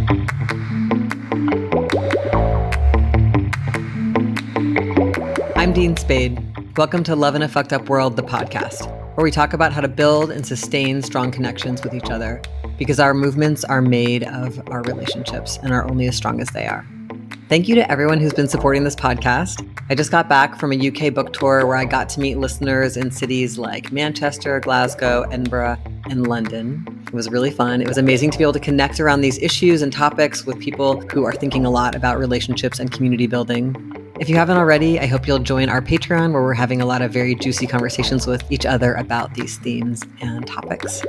I'm Dean Spade. Welcome to Love in a Fucked Up World, the podcast, where we talk about how to build and sustain strong connections with each other, because our movements are made of our relationships and are only as strong as they are. Thank you to everyone who's been supporting this podcast. I just got back from a UK book tour where I got to meet listeners in cities like Manchester, Glasgow, Edinburgh, and London. It was really fun. It was amazing to be able to connect around these issues and topics with people who are thinking a lot about relationships and community building. If you haven't already, I hope you'll join our Patreon, where we're having a lot of very juicy conversations with each other about these themes and topics.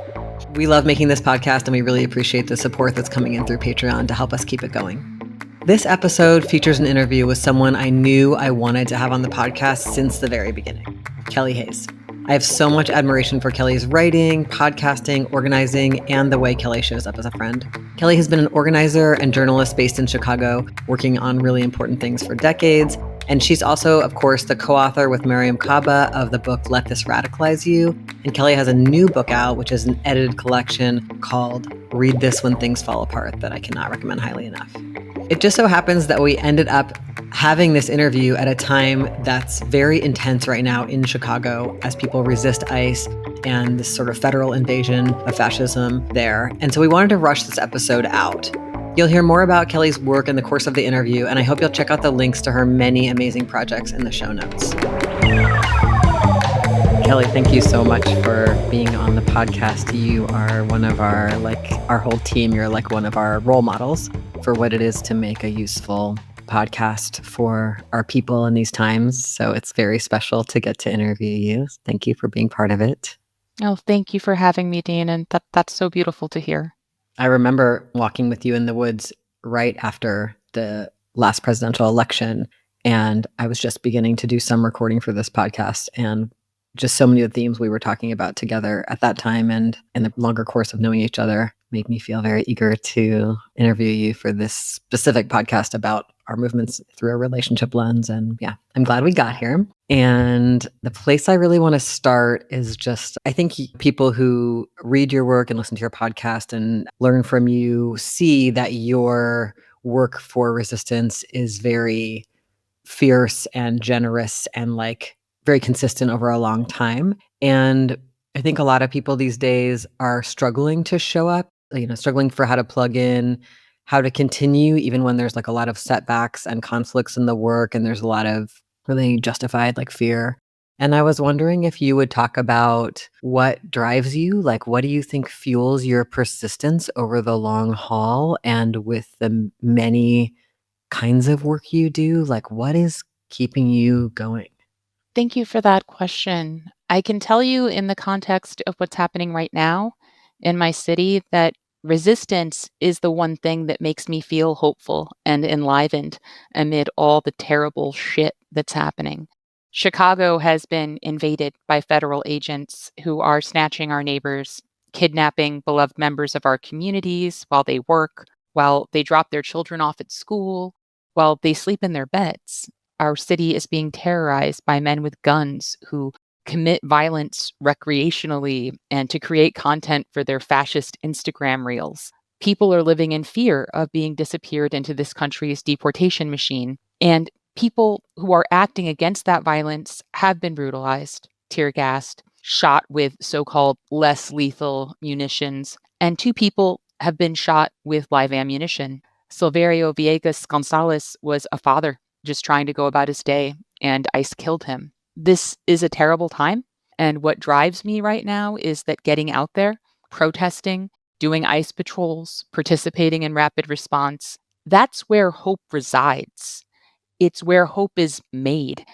We love making this podcast, and we really appreciate the support that's coming in through Patreon to help us keep it going. This episode features an interview with someone I knew I wanted to have on the podcast since the very beginning, Kelly Hayes. I have so much admiration for Kelly's writing, podcasting, organizing, and the way Kelly shows up as a friend. Kelly has been an organizer and journalist based in Chicago, working on really important things for decades. And she's also, of course, the co-author with Mariam Kaba of the book, This Radicalize You. And Kelly has a new book out, which is an edited collection called Read This When Things Fall Apart, that I cannot recommend highly enough. It just so happens that we ended up having this interview at a time that's very intense right now in Chicago as people resist ICE and this sort of federal invasion of fascism there. And so we wanted to rush this episode out. You'll hear more about Kelly's work in the course of the interview, and I hope you'll check out the links to her many amazing projects in the show notes. Kelly, thank you so much for being on the podcast. You are one of our whole team, you're like one of our role models for what it is to make a useful podcast for our people in these times. So it's very special to get to interview you. Thank you for being part of it. Oh, thank you for having me, Dean. And that's so beautiful to hear. I remember walking with you in the woods right after the last presidential election, and I was just beginning to do some recording for this podcast, and just so many of the themes we were talking about together at that time and in the longer course of knowing each other made me feel very eager to interview you for this specific podcast about our movements through a relationship lens. And yeah, I'm glad we got here. And the place I really want to start is just, I think people who read your work and listen to your podcast and learn from you see that your work for resistance is very fierce and generous and very consistent over a long time. And I think a lot of people these days are struggling to show up, struggling for how to plug in, how to continue, even when there's a lot of setbacks and conflicts in the work, and there's a lot of really justified fear. And I was wondering if you would talk about what drives you, what do you think fuels your persistence over the long haul, and with the many kinds of work you do, what is keeping you going? Thank you for that question. I can tell you in the context of what's happening right now in my city that resistance is the one thing that makes me feel hopeful and enlivened amid all the terrible shit that's happening. Chicago has been invaded by federal agents who are snatching our neighbors, kidnapping beloved members of our communities while they work, while they drop their children off at school, while they sleep in their beds. Our city is being terrorized by men with guns who commit violence recreationally and to create content for their fascist Instagram reels. People are living in fear of being disappeared into this country's deportation machine. And people who are acting against that violence have been brutalized, tear gassed, shot with so-called less lethal munitions. And 2 people have been shot with live ammunition. Silverio Villegas Gonzalez was a father just trying to go about his day, and ICE killed him. This is a terrible time, and what drives me right now is that getting out there, protesting, doing ICE patrols, participating in rapid response, that's where hope resides. It's where hope is made.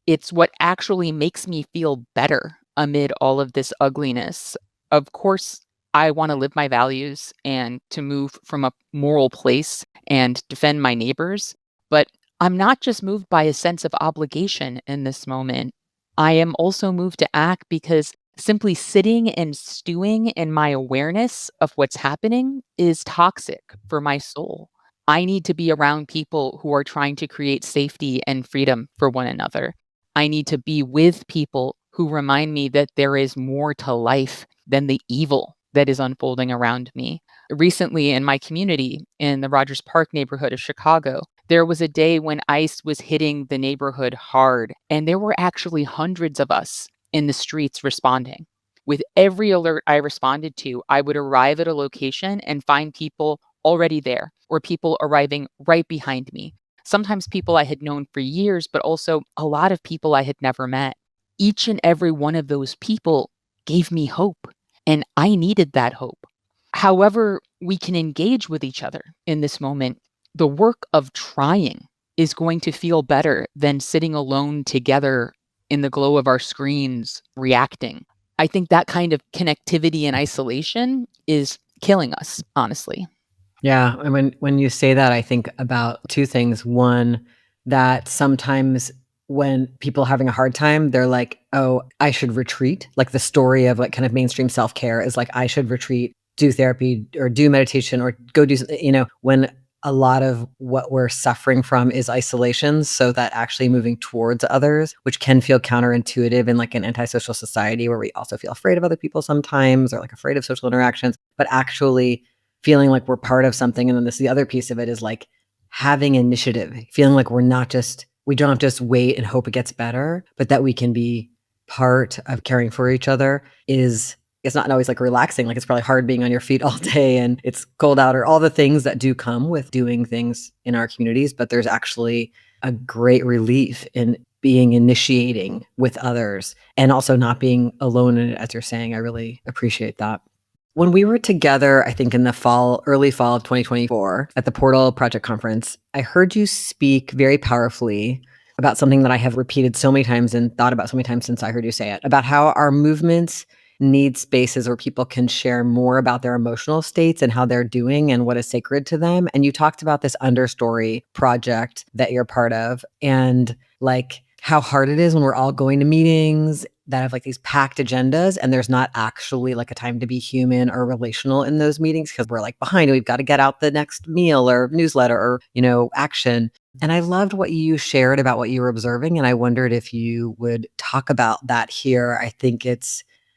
It's what actually makes me feel better amid all of this ugliness. Of course, I want to live my values and to move from a moral place and defend my neighbors, but I'm not just moved by a sense of obligation in this moment. I am also moved to act because simply sitting and stewing in my awareness of what's happening is toxic for my soul. I need to be around people who are trying to create safety and freedom for one another. I need to be with people who remind me that there is more to life than the evil that is unfolding around me. Recently in my community in the Rogers Park neighborhood of Chicago, there was a day when ICE was hitting the neighborhood hard, and there were actually hundreds of us in the streets responding. With every alert I responded to, I would arrive at a location and find people already there or people arriving right behind me. Sometimes people I had known for years, but also a lot of people I had never met. Each and every one of those people gave me hope, and I needed that hope. However, we can engage with each other in this moment, the work of trying is going to feel better than sitting alone together in the glow of our screens reacting. I think that kind of connectivity and isolation is killing us, honestly. Yeah, and when you say that, I think about two things. One, that sometimes when people are having a hard time, they're like, "Oh, I should retreat." Like the story of like kind of mainstream self-care is like, I should retreat, do therapy or do meditation or go do something, when a lot of what we're suffering from is isolation, so that actually moving towards others, which can feel counterintuitive in like an antisocial society where we also feel afraid of other people sometimes or like afraid of social interactions, but actually feeling like we're part of something. And then the other piece of it is like having initiative, feeling like we don't have to just wait and hope it gets better, but that we can be part of caring for each other it's not always like relaxing. Like it's probably hard being on your feet all day and it's cold out or all the things that do come with doing things in our communities. But there's actually a great relief in initiating with others and also not being alone in it, as you're saying. I really appreciate that. When we were together, I think in the early fall of 2024 at the Portal Project Conference, I heard you speak very powerfully about something that I have repeated so many times and thought about so many times since I heard you say it, about how our movements need spaces where people can share more about their emotional states and how they're doing and what is sacred to them. And you talked about this Understory project that you're part of and like how hard it is when we're all going to meetings that have like these packed agendas and there's not actually like a time to be human or relational in those meetings because we're like behind and we've got to get out the next meal or newsletter or, action. And I loved what you shared about what you were observing. And I wondered if you would talk about that here. I think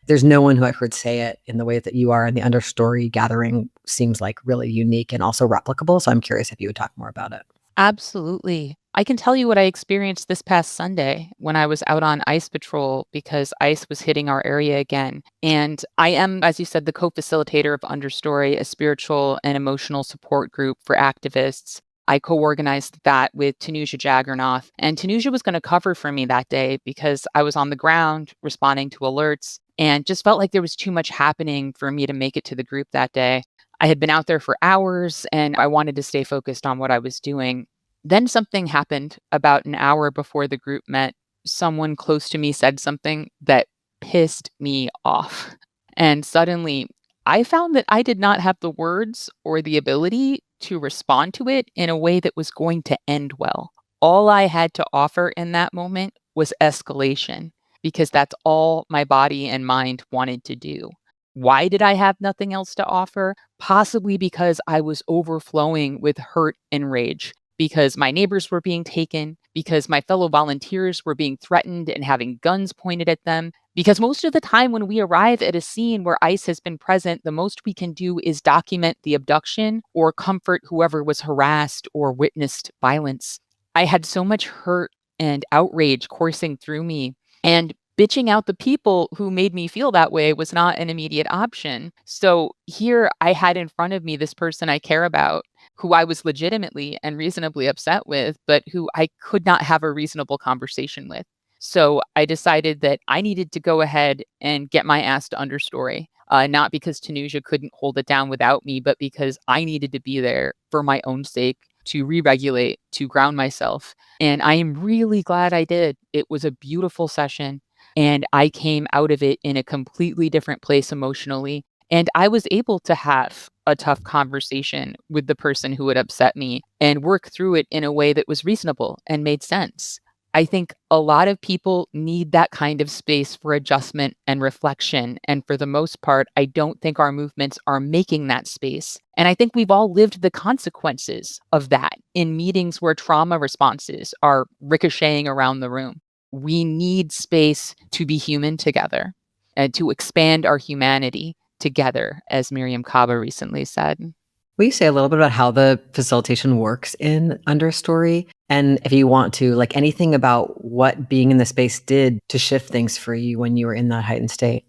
there's no one who I've heard say it in the way that you are, and the Understory gathering seems like really unique and also replicable. So I'm curious if you would talk more about it. Absolutely. I can tell you what I experienced this past Sunday when I was out on ICE patrol because ICE was hitting our area again. And I am, as you said, the co-facilitator of Understory, a spiritual and emotional support group for activists. I co-organized that with Tanuja Jagannath, and Tanuja was going to cover for me that day because I was on the ground responding to alerts and just felt like there was too much happening for me to make it to the group that day. I had been out there for hours and I wanted to stay focused on what I was doing. Then something happened about an hour before the group met. Someone close to me said something that pissed me off. And suddenly I found that I did not have the words or the ability to respond to it in a way that was going to end well. All I had to offer in that moment was escalation because that's all my body and mind wanted to do. Why did I have nothing else to offer? Possibly because I was overflowing with hurt and rage, because my neighbors were being taken, because my fellow volunteers were being threatened and having guns pointed at them. Because most of the time when we arrive at a scene where ICE has been present, the most we can do is document the abduction or comfort whoever was harassed or witnessed violence. I had so much hurt and outrage coursing through me. And bitching out the people who made me feel that way was not an immediate option. So here I had in front of me this person I care about, who I was legitimately and reasonably upset with, but who I could not have a reasonable conversation with. So I decided that I needed to go ahead and get my ass to Understory. Not because Tanuja couldn't hold it down without me, but because I needed to be there for my own sake, to re-regulate, to ground myself. And I am really glad I did. It was a beautiful session. And I came out of it in a completely different place emotionally. And I was able to have a tough conversation with the person who had upset me and work through it in a way that was reasonable and made sense. I think a lot of people need that kind of space for adjustment and reflection. And for the most part, I don't think our movements are making that space. And I think we've all lived the consequences of that in meetings where trauma responses are ricocheting around the room. We need space to be human together and to expand our humanity. together, as Miriam Kaba recently said. Will you say a little bit about how the facilitation works in Understory? And if you want to, like anything about what being in the space did to shift things for you when you were in that heightened state?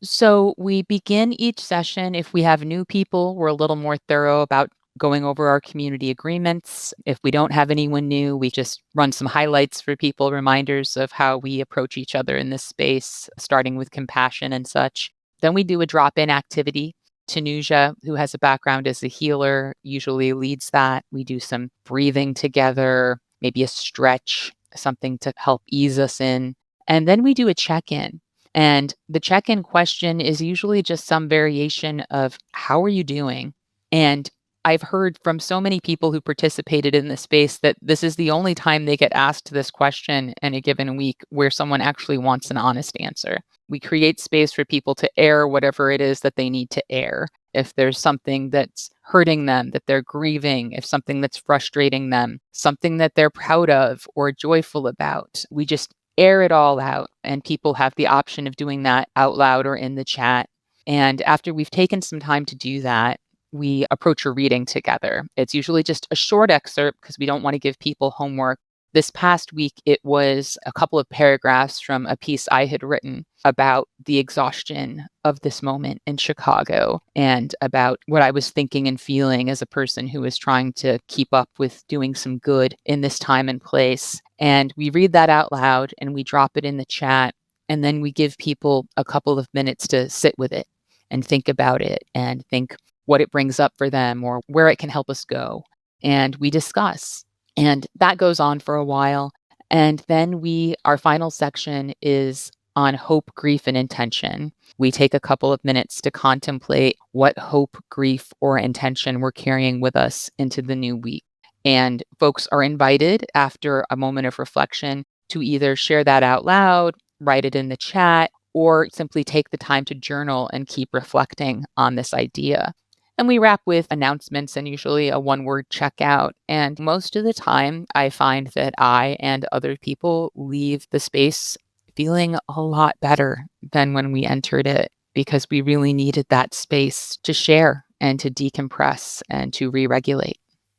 So we begin each session. If we have new people, we're a little more thorough about going over our community agreements. If we don't have anyone new, we just run some highlights for people, reminders of how we approach each other in this space, starting with compassion and such. Then we do a drop in activity. Tanuja, who has a background as a healer, usually leads that. We do some breathing together, maybe a stretch, something to help ease us in. And then we do a check in. And the check in question is usually just some variation of, how are you doing? And I've heard from so many people who participated in this space that this is the only time they get asked this question in a given week where someone actually wants an honest answer. We create space for people to air whatever it is that they need to air. If there's something that's hurting them, that they're grieving, if something that's frustrating them, something that they're proud of or joyful about, we just air it all out. And people have the option of doing that out loud or in the chat. And after we've taken some time to do that, we approach a reading together. It's usually just a short excerpt because we don't want to give people homework. This past week, it was a couple of paragraphs from a piece I had written about the exhaustion of this moment in Chicago and about what I was thinking and feeling as a person who was trying to keep up with doing some good in this time and place. And we read that out loud and we drop it in the chat. And then we give people a couple of minutes to sit with it and think about it and think what it brings up for them or where it can help us go. And we discuss. And that goes on for a while. And then our final section is on hope, grief, and intention. We take a couple of minutes to contemplate what hope, grief, or intention we're carrying with us into the new week. And folks are invited after a moment of reflection to either share that out loud, write it in the chat, or simply take the time to journal and keep reflecting on this idea. And we wrap with announcements and usually a one-word checkout. And most of the time, I find that I and other people leave the space feeling a lot better than when we entered it, because we really needed that space to share and to decompress and to re-regulate.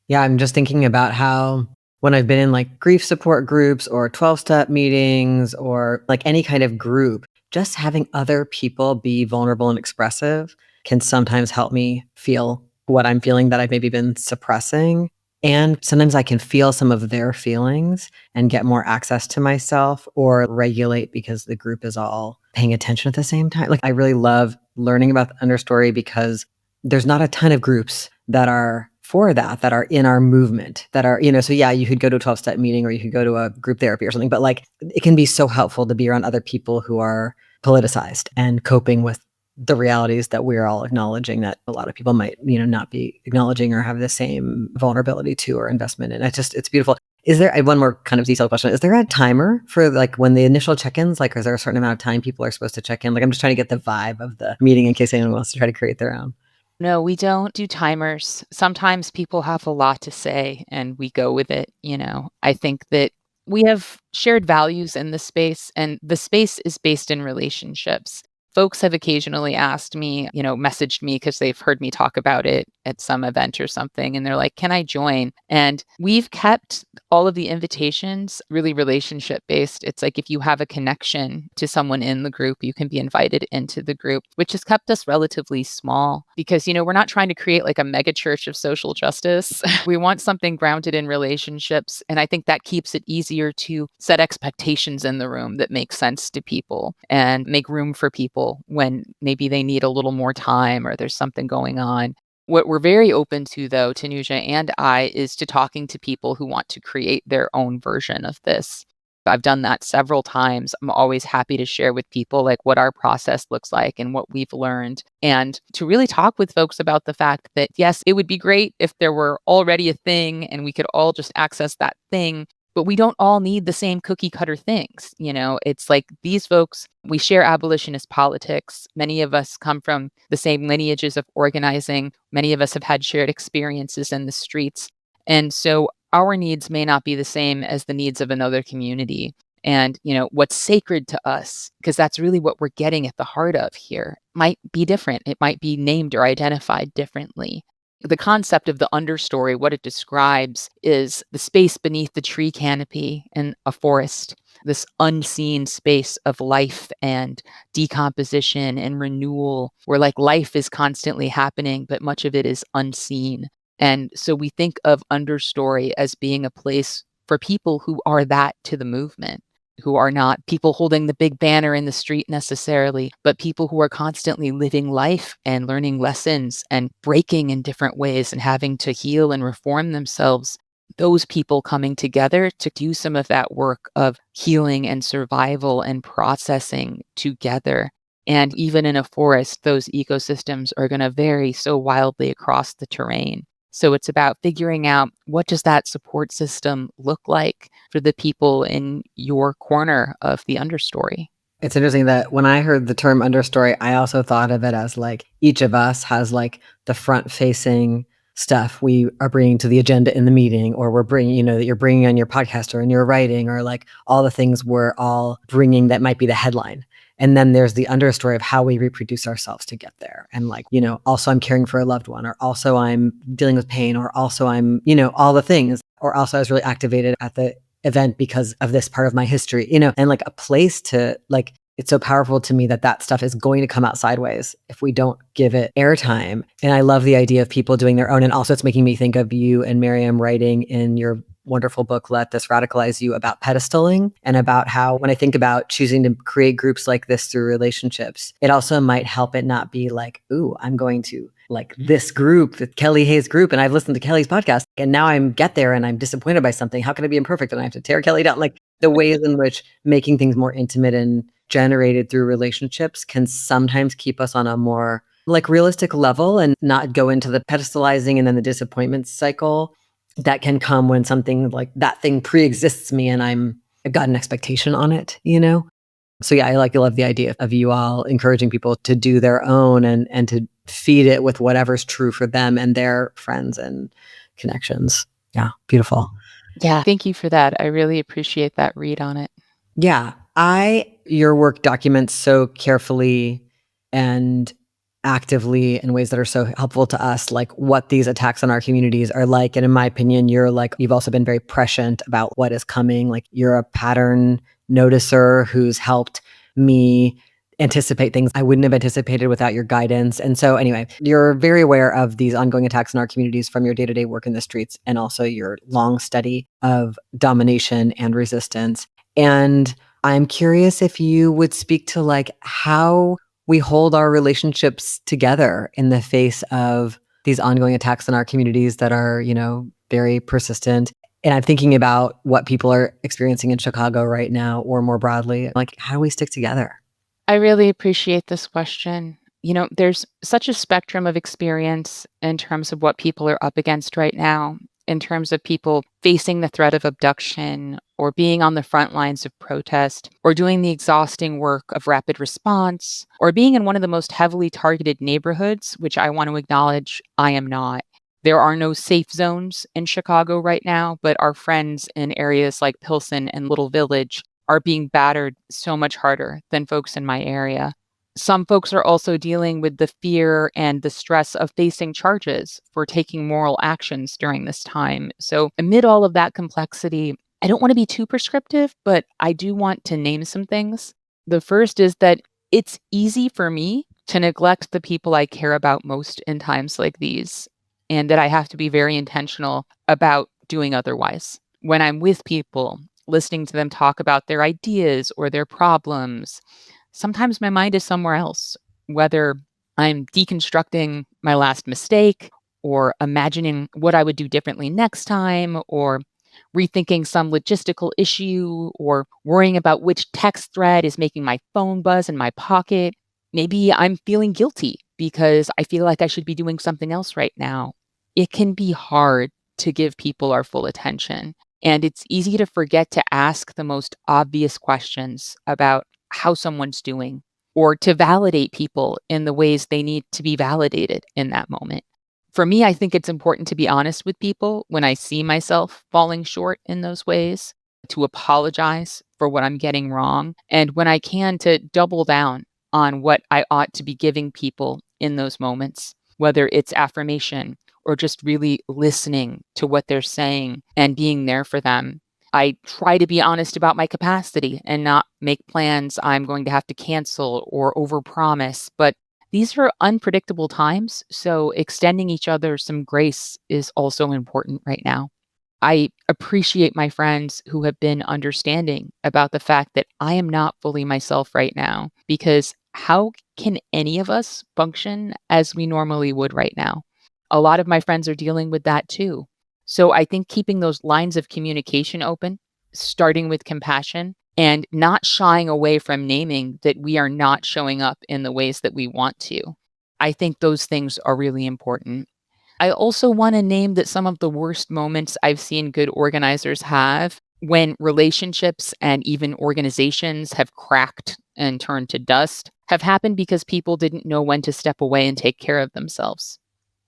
Yeah, I'm just thinking about how when I've been in like grief support groups or 12-step meetings or like any kind of group, just having other people be vulnerable and expressive can sometimes help me feel what I'm feeling that I've maybe been suppressing. And sometimes I can feel some of their feelings and get more access to myself or regulate because the group is all paying attention at the same time. Like I really love learning about the Understory because there's not a ton of groups that are for that are in our movement, that are, so yeah, you could go to a 12-step meeting or you could go to a group therapy or something, but like it can be so helpful to be around other people who are politicized and coping with the realities that we're all acknowledging that a lot of people might, not be acknowledging or have the same vulnerability to or investment in. It's beautiful. I have one more kind of detailed question. Is there a timer for like when the initial check-ins, like is there a certain amount of time people are supposed to check in? Like I'm just trying to get the vibe of the meeting in case anyone wants to try to create their own. No, we don't do timers. Sometimes people have a lot to say and we go with it. I think that we have shared values in the space, and the space is based in relationships. Folks have occasionally asked me, messaged me because they've heard me talk about it at some event or something. And they're like, can I join? And we've kept all of the invitations really relationship based. It's like if you have a connection to someone in the group, you can be invited into the group, which has kept us relatively small because, we're not trying to create like a mega church of social justice. We want something grounded in relationships. And I think that keeps it easier to set expectations in the room that make sense to people and make room for people when maybe they need a little more time or there's something going on. What we're very open to, though, Tanuja and I, is to talking to people who want to create their own version of this. I've done that several times. I'm always happy to share with people like what our process looks like and what we've learned, and to really talk with folks about the fact that, yes, it would be great if there were already a thing and we could all just access that thing. But we don't all need the same cookie cutter things. It's like these folks, we share abolitionist politics. Many of us come from the same lineages of organizing. Many of us have had shared experiences in the streets. And so our needs may not be the same as the needs of another community. and, what's sacred to us, because that's really what we're getting at the heart of here, might be different. It might be named or identified differently. The concept of the understory, what it describes is the space beneath the tree canopy in a forest, this unseen space of life and decomposition and renewal, where like life is constantly happening, but much of it is unseen. And so we think of understory as being a place for people who are that to the movement, who are not people holding the big banner in the street necessarily, but people who are constantly living life and learning lessons and breaking in different ways and having to heal and reform themselves. Those people coming together to do some of that work of healing and survival and processing together. And even in a forest, those ecosystems are going to vary so wildly across the terrain. So it's about figuring out, what does that support system look like for the people in your corner of the understory? It's interesting that when I heard the term understory, I also thought of it as like each of us has like the front facing stuff we are bringing to the agenda in the meeting, or we're bringing, that you're bringing on your podcast or in your writing, or like all the things we're all bringing that might be the headline. And then there's the understory of how we reproduce ourselves to get there. And like, also I'm caring for a loved one, or also I'm dealing with pain, or also I'm, all the things, or also I was really activated at the event because of this part of my history, and like a place to like, it's so powerful to me that that stuff is going to come out sideways if we don't give it airtime. And I love the idea of people doing their own. And also it's making me think of you and Miriam writing in your wonderful book, This Radicalize You, about pedestaling, and about how when I think about choosing to create groups like this through relationships, it also might help it not be like, ooh, I'm going to like this group, the Kelly Hayes group, and I've listened to Kelly's podcast, and now I'm get there and I'm disappointed by something. How can I be imperfect? And I have to tear Kelly down. Like the ways in which making things more intimate and generated through relationships can sometimes keep us on a more like realistic level and not go into the pedestalizing and then the disappointment cycle that can come when something like that thing pre-exists me and I've got an expectation on it, So yeah, I love the idea of you all encouraging people to do their own and to feed it with whatever's true for them and their friends and connections. Yeah, beautiful. Yeah, thank you for that. I really appreciate that read on it. Yeah, your work documents so carefully and actively in ways that are so helpful to us, like what these attacks on our communities are like. And in my opinion, you've also been very prescient about what is coming. Like you're a pattern noticer who's helped me anticipate things I wouldn't have anticipated without your guidance. And so anyway, you're very aware of these ongoing attacks in our communities from your day-to-day work in the streets and also your long study of domination and resistance. And I'm curious if you would speak to like how we hold our relationships together in the face of these ongoing attacks in our communities that are, very persistent. And I'm thinking about what people are experiencing in Chicago right now, or more broadly, like how do we stick together? I really appreciate this question. There's such a spectrum of experience in terms of what people are up against right now, in terms of people facing the threat of abduction or being on the front lines of protest or doing the exhausting work of rapid response or being in one of the most heavily targeted neighborhoods, which I want to acknowledge I am not. There are no safe zones in Chicago right now, but our friends in areas like Pilsen and Little Village are being battered so much harder than folks in my area. Some folks are also dealing with the fear and the stress of facing charges for taking moral actions during this time. So amid all of that complexity, I don't want to be too prescriptive, but I do want to name some things. The first is that it's easy for me to neglect the people I care about most in times like these, and that I have to be very intentional about doing otherwise. When I'm with people, listening to them talk about their ideas or their problems, sometimes my mind is somewhere else, whether I'm deconstructing my last mistake or imagining what I would do differently next time or rethinking some logistical issue or worrying about which text thread is making my phone buzz in my pocket. Maybe I'm feeling guilty because I feel like I should be doing something else right now. It can be hard to give people our full attention. And it's easy to forget to ask the most obvious questions about how someone's doing or to validate people in the ways they need to be validated in that moment. For me, I think it's important to be honest with people when I see myself falling short in those ways, to apologize for what I'm getting wrong. And when I can, to double down on what I ought to be giving people in those moments, whether it's affirmation or just really listening to what they're saying and being there for them. I try to be honest about my capacity and not make plans I'm going to have to cancel or overpromise. But these are unpredictable times, so extending each other some grace is also important right now. I appreciate my friends who have been understanding about the fact that I am not fully myself right now, because how can any of us function as we normally would right now? A lot of my friends are dealing with that too. So I think keeping those lines of communication open, starting with compassion, and not shying away from naming that we are not showing up in the ways that we want to. I think those things are really important. I also want to name that some of the worst moments I've seen good organizers have, when relationships and even organizations have cracked and turned to dust, have happened because people didn't know when to step away and take care of themselves.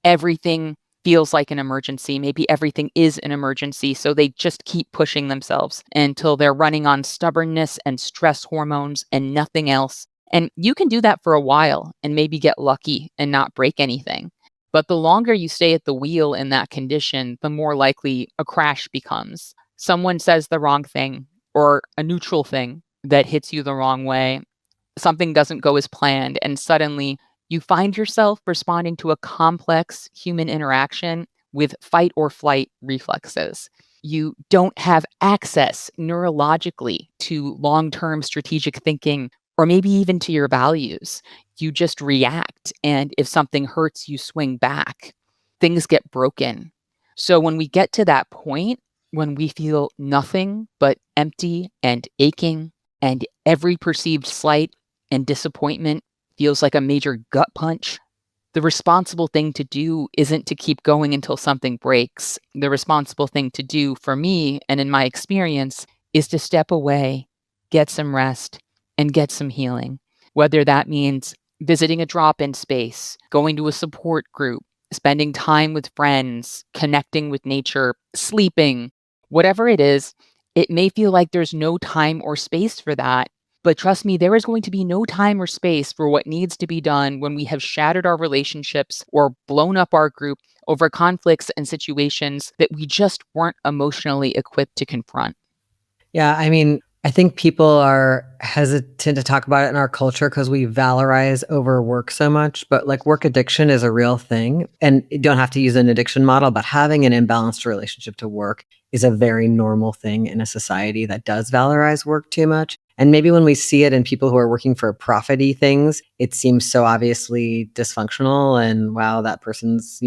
Everything feels like an emergency. Maybe everything is an emergency. So they just keep pushing themselves until they're running on stubbornness and stress hormones and nothing else. And you can do that for a while and maybe get lucky and not break anything. But the longer you stay at the wheel in that condition, the more likely a crash becomes. Someone says the wrong thing or a neutral thing that hits you the wrong way. Something doesn't go as planned, and suddenly you find yourself responding to a complex human interaction with fight or flight reflexes. You don't have access neurologically to long-term strategic thinking or maybe even to your values. You just react. And if something hurts, you swing back. Things get broken. So when we get to that point, when we feel nothing but empty and aching, and every perceived slight and disappointment feels like a major gut punch, the responsible thing to do isn't to keep going until something breaks. The responsible thing to do for me, and in my experience, is to step away, get some rest, and get some healing. Whether that means visiting a drop-in space, going to a support group, spending time with friends, connecting with nature, sleeping, whatever it is, it may feel like there's no time or space for that. But trust me, there is going to be no time or space for what needs to be done when we have shattered our relationships or blown up our group over conflicts and situations that we just weren't emotionally equipped to confront. Yeah, I mean, I think people are hesitant to talk about it in our culture because we valorize overwork so much, but like work addiction is a real thing. And you don't have to use an addiction model, but having an imbalanced relationship to work is a very normal thing in a society that does valorize work too much. And maybe when we see it in people who are working for profity things, it seems so obviously dysfunctional. And wow, that person's,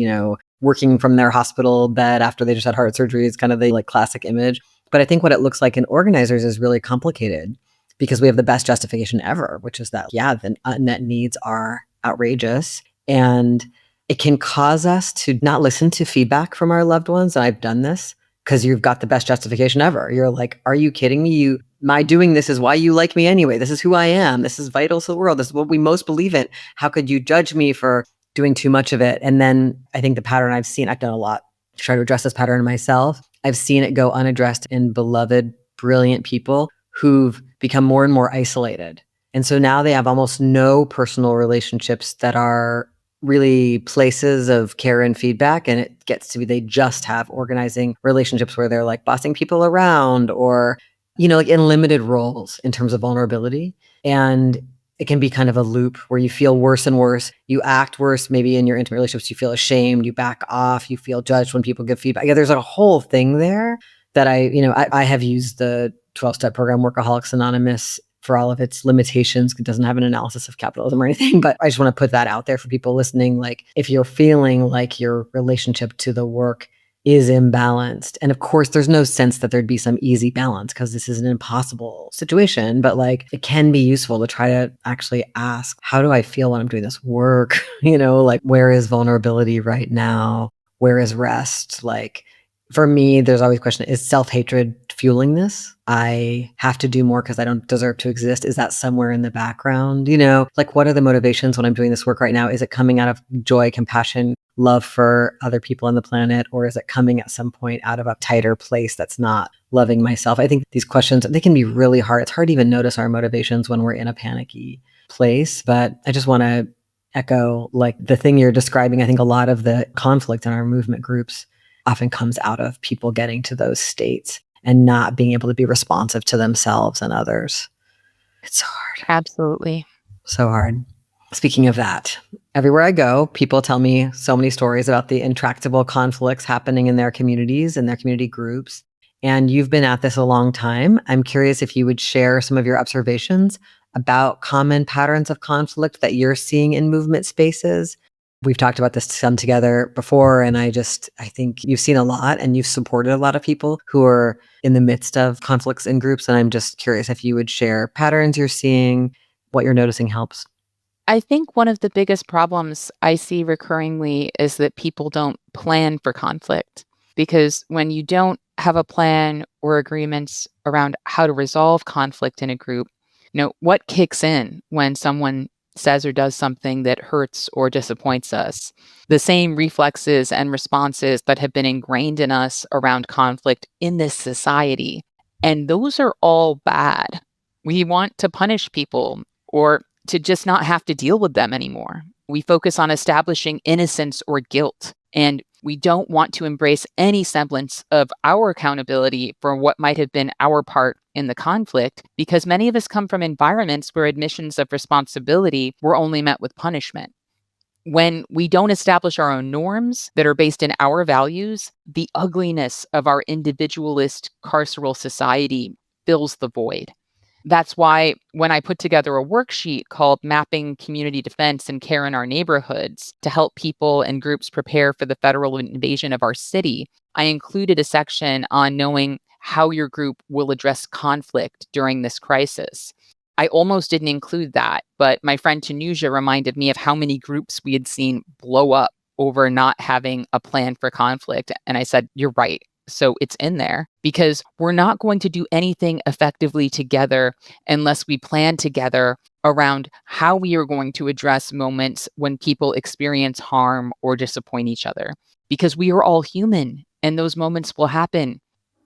working from their hospital bed after they just had heart surgery is kind of the like classic image. But I think what it looks like in organizers is really complicated because we have the best justification ever, which is that, yeah, the unmet needs are outrageous. And it can cause us to not listen to feedback from our loved ones. And I've done this because you've got the best justification ever. You're like, are you kidding me? My doing this is why you like me anyway. This is who I am. This is vital to the world. This is what we most believe in. How could you judge me for doing too much of it? And then I think the pattern I've seen, I've done a lot to try to address this pattern myself. I've seen it go unaddressed in beloved, brilliant people who've become more and more isolated. And so now they have almost no personal relationships that are really places of care and feedback. And it gets to be they just have organizing relationships where they're like bossing people around or, like in limited roles in terms of vulnerability. And it can be kind of a loop where you feel worse and worse. You act worse. Maybe in your intimate relationships, you feel ashamed, you back off, you feel judged when people give feedback. Yeah, there's a whole thing there that I have used the 12-step program, Workaholics Anonymous, for all of its limitations. It doesn't have an analysis of capitalism or anything, but I just want to put that out there for people listening. Like if you're feeling like your relationship to the work is imbalanced. And of course, there's no sense that there'd be some easy balance because this is an impossible situation, but like it can be useful to try to actually ask, how do I feel when I'm doing this work? Like where is vulnerability right now? Where is rest? Like for me, there's always a question, is self-hatred fueling this? I have to do more because I don't deserve to exist. Is that somewhere in the background? You know, like what are the motivations when I'm doing this work right now? Is it coming out of joy, compassion, love for other people on the planet? Or is it coming at some point out of a tighter place that's not loving myself? I think these questions, they can be really hard. It's hard to even notice our motivations when we're in a panicky place. But I just want to echo like the thing you're describing. I think a lot of the conflict in our movement groups often comes out of people getting to those states and not being able to be responsive to themselves and others. It's so hard. Absolutely. So hard. Speaking of that, everywhere I go, people tell me so many stories about the intractable conflicts happening in their communities and their community groups. And you've been at this a long time. I'm curious if you would share some of your observations about common patterns of conflict that you're seeing in movement spaces. We've talked about this some together before, and I think you've seen a lot and you've supported a lot of people who are in the midst of conflicts in groups. And I'm just curious if you would share patterns you're seeing, what you're noticing helps. I think one of the biggest problems I see recurringly is that people don't plan for conflict. Because when you don't have a plan or agreements around how to resolve conflict in a group, what kicks in when someone says or does something that hurts or disappoints us? The same reflexes and responses that have been ingrained in us around conflict in this society. And those are all bad. We want to punish people or to just not have to deal with them anymore. We focus on establishing innocence or guilt, and we don't want to embrace any semblance of our accountability for what might have been our part in the conflict, because many of us come from environments where admissions of responsibility were only met with punishment. When we don't establish our own norms that are based in our values, the ugliness of our individualist carceral society fills the void. That's why when I put together a worksheet called Mapping Community Defense and Care in Our Neighborhoods to help people and groups prepare for the federal invasion of our city, I included a section on knowing how your group will address conflict during this crisis. I almost didn't include that, but my friend Tanuja reminded me of how many groups we had seen blow up over not having a plan for conflict. And I said, you're right. So it's in there because we're not going to do anything effectively together unless we plan together around how we are going to address moments when people experience harm or disappoint each other. Because we are all human and those moments will happen.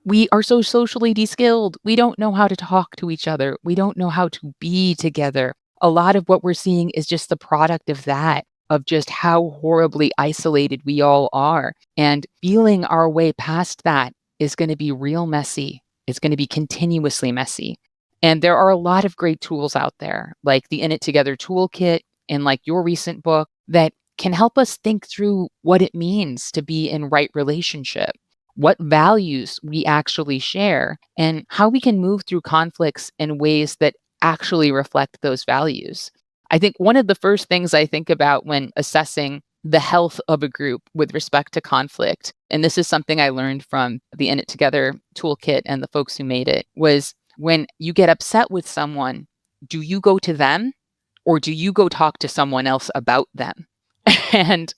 We are so socially de-skilled. We don't know how to talk to each other. We don't know how to be together. A lot of what we're seeing is just the product of that, of just how horribly isolated we all are. And feeling our way past that is going to be real messy. It's going to be continuously messy. And there are a lot of great tools out there, like the It Together Toolkit and like your recent book, that can help us think through what it means to be in right relationship, what values we actually share, and how we can move through conflicts in ways that actually reflect those values. I think one of the first things I think about when assessing the health of a group with respect to conflict, and this is something I learned from the It Together Toolkit and the folks who made it, was when you get upset with someone, do you go to them or do you go talk to someone else about them? And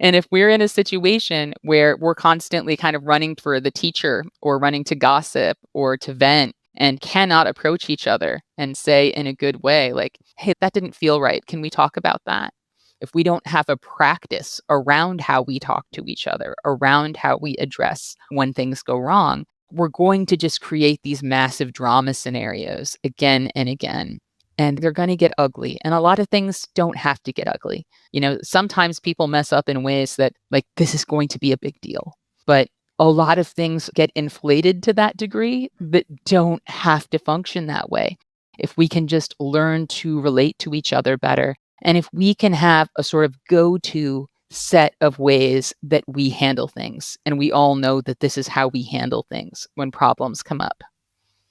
if we're in a situation where we're constantly kind of running for the teacher or running to gossip or to vent and cannot approach each other and say in a good way, like, hey, that didn't feel right. Can we talk about that? If we don't have a practice around how we talk to each other, around how we address when things go wrong, we're going to just create these massive drama scenarios again and again. And they're going to get ugly. And a lot of things don't have to get ugly. Sometimes people mess up in ways that, like, this is going to be a big deal. But a lot of things get inflated to that degree that don't have to function that way. If we can just learn to relate to each other better, and if we can have a sort of go-to set of ways that we handle things, and we all know that this is how we handle things when problems come up.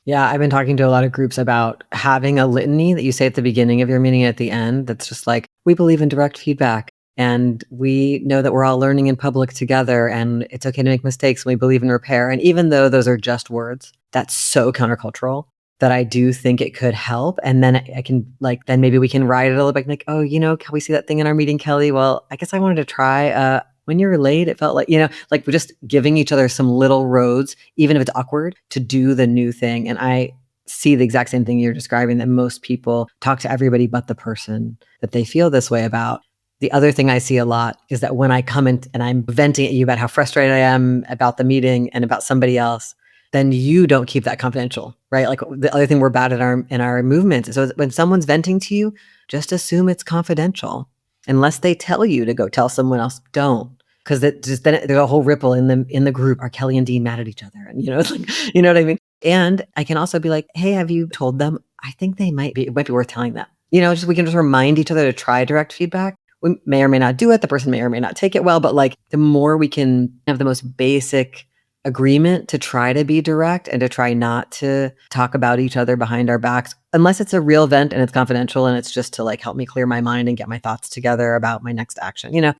Yeah, I've been talking to a lot of groups about having a litany that you say at the beginning of your meeting and at the end. That's just like, we believe in direct feedback and we know that we're all learning in public together and it's okay to make mistakes. And we believe in repair. And even though those are just words, that's so countercultural that I do think it could help. And then I can then maybe we can ride it a little bit like, oh, can we see that thing in our meeting, Kelly? Well, I guess I wanted to try when you were late, it felt like, like we're just giving each other some little roads, even if it's awkward, to do the new thing. And I see the exact same thing you're describing, that most people talk to everybody but the person that they feel this way about. The other thing I see a lot is that when I come in and I'm venting at you about how frustrated I am about the meeting and about somebody else, then you don't keep that confidential, right? Like the other thing we're bad at in our movements. So when someone's venting to you, just assume it's confidential. Unless they tell you to go tell someone else, don't. Because then there's a whole ripple in the group. Are Kelly and Dean mad at each other? And it's like, you know what I mean? And I can also be like, hey, have you told them? I think it might be worth telling them. We can just remind each other to try direct feedback. We may or may not do it. The person may or may not take it well, but like the more we can have the most basic agreement to try to be direct and to try not to talk about each other behind our backs, unless it's a real event and it's confidential and it's just to like help me clear my mind and get my thoughts together about my next action.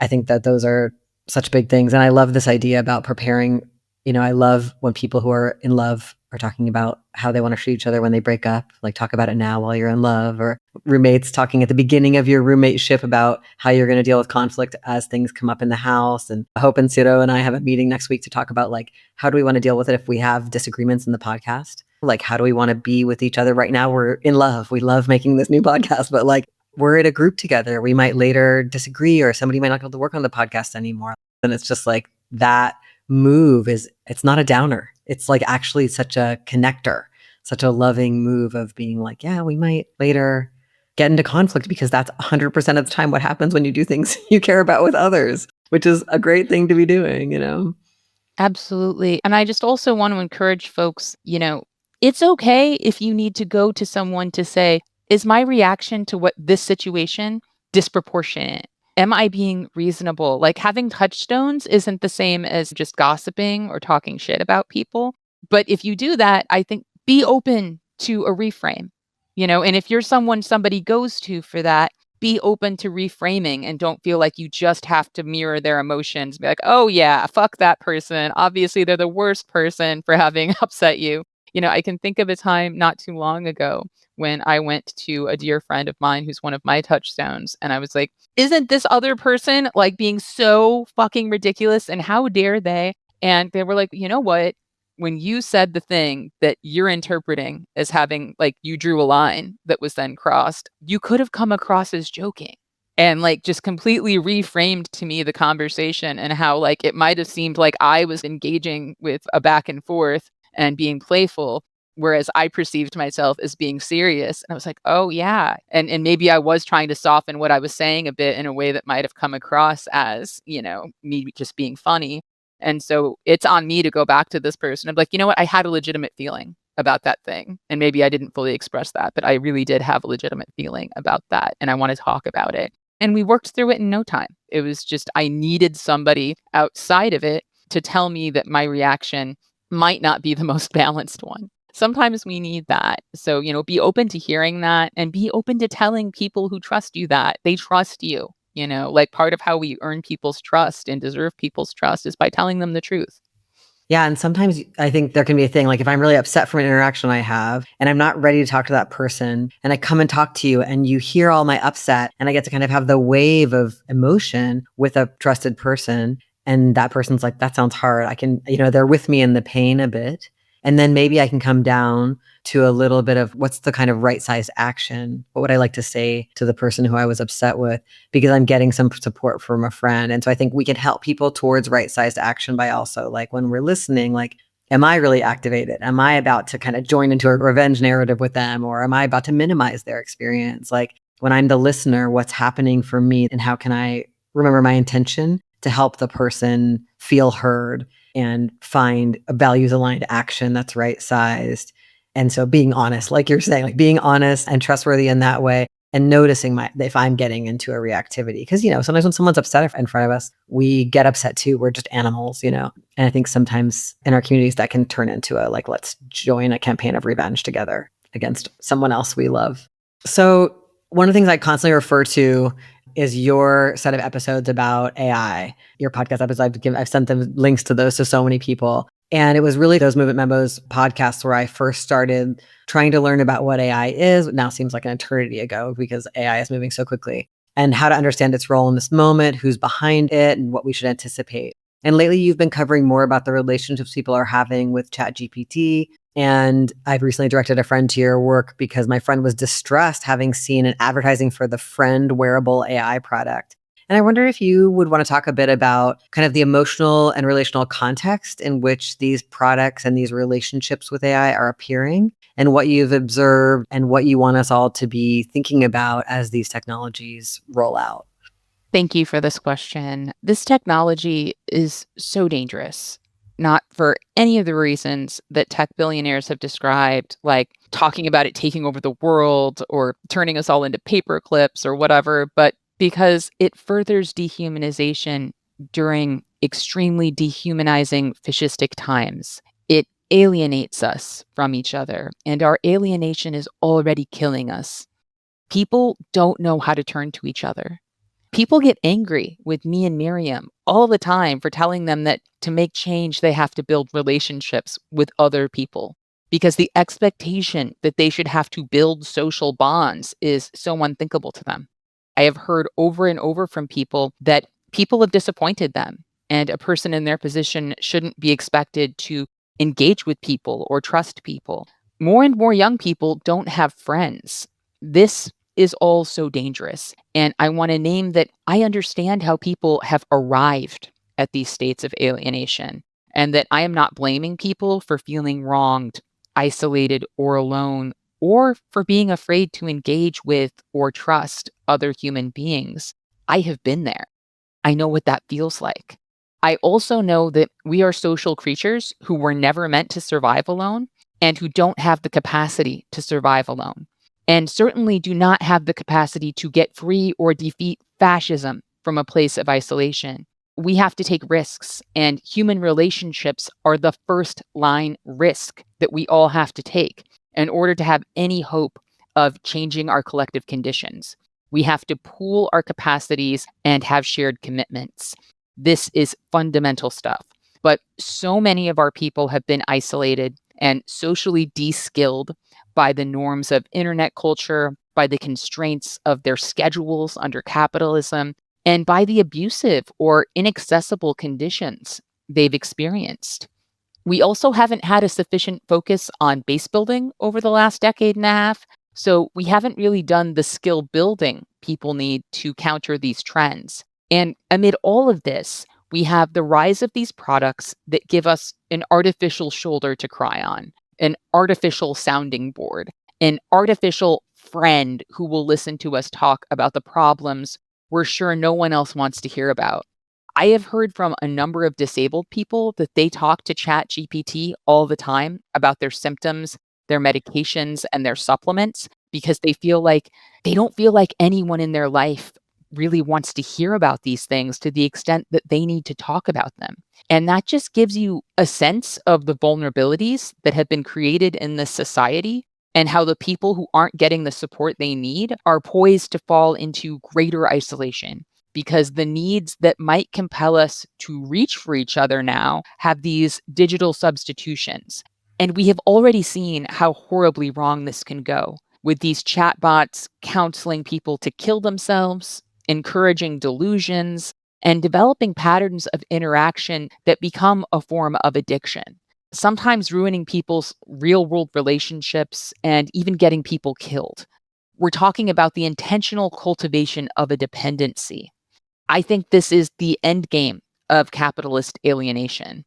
I think that those are such big things. And I love this idea about preparing. I love when people who are in love are talking about how they want to treat each other when they break up, like talk about it now while you're in love, or roommates talking at the beginning of your roommateship about how you're going to deal with conflict as things come up in the house. And Hope and Ciro and I have a meeting next week to talk about like, how do we want to deal with it if we have disagreements in the podcast? Like, how do we want to be with each other? Right now, we're in love. We love making this new podcast, but like, we're in a group together. We might later disagree, or somebody might not be able to work on the podcast anymore. And it's just like that move it's not a downer. It's like actually such a connector, such a loving move of being like, yeah, we might later get into conflict, because that's 100% of the time what happens when you do things you care about with others, which is a great thing to be doing. Absolutely. And I just also want to encourage folks, it's okay if you need to go to someone to say, is my reaction to this situation disproportionate? Am I being reasonable? Like, having touchstones isn't the same as just gossiping or talking shit about people. But if you do that, I think be open to a reframe, and if you're someone somebody goes to for that, be open to reframing and don't feel like you just have to mirror their emotions. Be like, oh yeah, fuck that person. Obviously, they're the worst person for having upset you. I can think of a time not too long ago when I went to a dear friend of mine who's one of my touchstones. And I was like, isn't this other person like being so fucking ridiculous? And how dare they? And they were like, you know what? When you said the thing that you're interpreting as having, like, you drew a line that was then crossed, you could have come across as joking, and like just completely reframed to me the conversation, and how like it might have seemed like I was engaging with a back and forth and being playful, whereas I perceived myself as being serious. And I was like, oh yeah. And maybe I was trying to soften what I was saying a bit in a way that might have come across as, me just being funny. And so it's on me to go back to this person. I'm like, you know what? I had a legitimate feeling about that thing. And maybe I didn't fully express that, but I really did have a legitimate feeling about that. And I want to talk about it. And we worked through it in no time. It was just, I needed somebody outside of it to tell me that my reaction might not be the most balanced one. Sometimes we need that. So, be open to hearing that, and be open to telling people who trust you that they trust you. Like, part of how we earn people's trust and deserve people's trust is by telling them the truth. Yeah. And sometimes I think there can be a thing, like if I'm really upset from an interaction I have and I'm not ready to talk to that person, and I come and talk to you and you hear all my upset, and I get to kind of have the wave of emotion with a trusted person, and that person's like, that sounds hard. I can, they're with me in the pain a bit. And then maybe I can come down to a little bit of what's the kind of right size action? What would I like to say to the person who I was upset with? Because I'm getting some support from a friend. And so I think we can help people towards right sized action by also, like, when we're listening, like, am I really activated? Am I about to kind of join into a revenge narrative with them? Or am I about to minimize their experience? Like, when I'm the listener, what's happening for me, and how can I remember my intention to help the person feel heard and find a values aligned action that's right sized? And so being honest, like you're saying, like being honest and trustworthy in that way, and noticing if I'm getting into a reactivity. Because, sometimes when someone's upset in front of us, we get upset too. We're just animals, And I think sometimes in our communities that can turn into like, let's join a campaign of revenge together against someone else we love. So one of the things I constantly refer to is your set of episodes about AI, your podcast episodes. I've sent them links to those to so many people. And it was really those Movement Memos podcasts where I first started trying to learn about what AI is. It now seems like an eternity ago because AI is moving so quickly. and how to understand its role in this moment, who's behind it, and what we should anticipate. And lately, you've been covering more about the relationships people are having with ChatGPT. And I've recently directed a friend to your work because my friend was distressed having seen an advertising for the Friend wearable AI product. And I wonder if you would want to talk a bit about kind of the emotional and relational context in which these products and these relationships with AI are appearing, and what you've observed and what you want us all to be thinking about as these technologies roll out. Thank you for this question. This technology is so dangerous, not for any of the reasons that tech billionaires have described, like talking about it taking over the world or turning us all into paper clips or whatever, but because it furthers dehumanization during extremely dehumanizing fascistic times. It alienates us from each other, and our alienation is already killing us. People don't know how to turn to each other. People get angry with me and Miriam all the time for telling them that to make change, they have to build relationships with other people because the expectation that they should have to build social bonds is so unthinkable to them. I have heard over and over from people that people have disappointed them, and a person in their position shouldn't be expected to engage with people or trust people. More and more young people don't have friends. This is all so dangerous. And I want to name that I understand how people have arrived at these states of alienation, and that I am not blaming people for feeling wronged, isolated, or alone, or for being afraid to engage with or trust other human beings. I have been there. I know what that feels like. I also know that we are social creatures who were never meant to survive alone and who don't have the capacity to survive alone, and certainly do not have the capacity to get free or defeat fascism from a place of isolation. We have to take risks, and human relationships are the first line risk that we all have to take in order to have any hope of changing our collective conditions. We have to pool our capacities and have shared commitments. This is fundamental stuff. But so many of our people have been isolated and socially de-skilled by the norms of internet culture, by the constraints of their schedules under capitalism, and by the abusive or inaccessible conditions they've experienced. We also haven't had a sufficient focus on base building over the last decade and a half, so we haven't really done the skill building people need to counter these trends. And amid all of this, we have the rise of these products that give us an artificial shoulder to cry on, an artificial sounding board, an artificial friend who will listen to us talk about the problems we're sure no one else wants to hear about. I have heard from a number of disabled people that they talk to ChatGPT all the time about their symptoms, their medications, and their supplements because they don't feel like anyone in their life really wants to hear about these things to the extent that they need to talk about them. And that just gives you a sense of the vulnerabilities that have been created in this society and how the people who aren't getting the support they need are poised to fall into greater isolation because the needs that might compel us to reach for each other now have these digital substitutions. And we have already seen how horribly wrong this can go with these chatbots counseling people to kill themselves, encouraging delusions, and developing patterns of interaction that become a form of addiction, sometimes ruining people's real world relationships and even getting people killed. We're talking about the intentional cultivation of a dependency. I think this is the end game of capitalist alienation.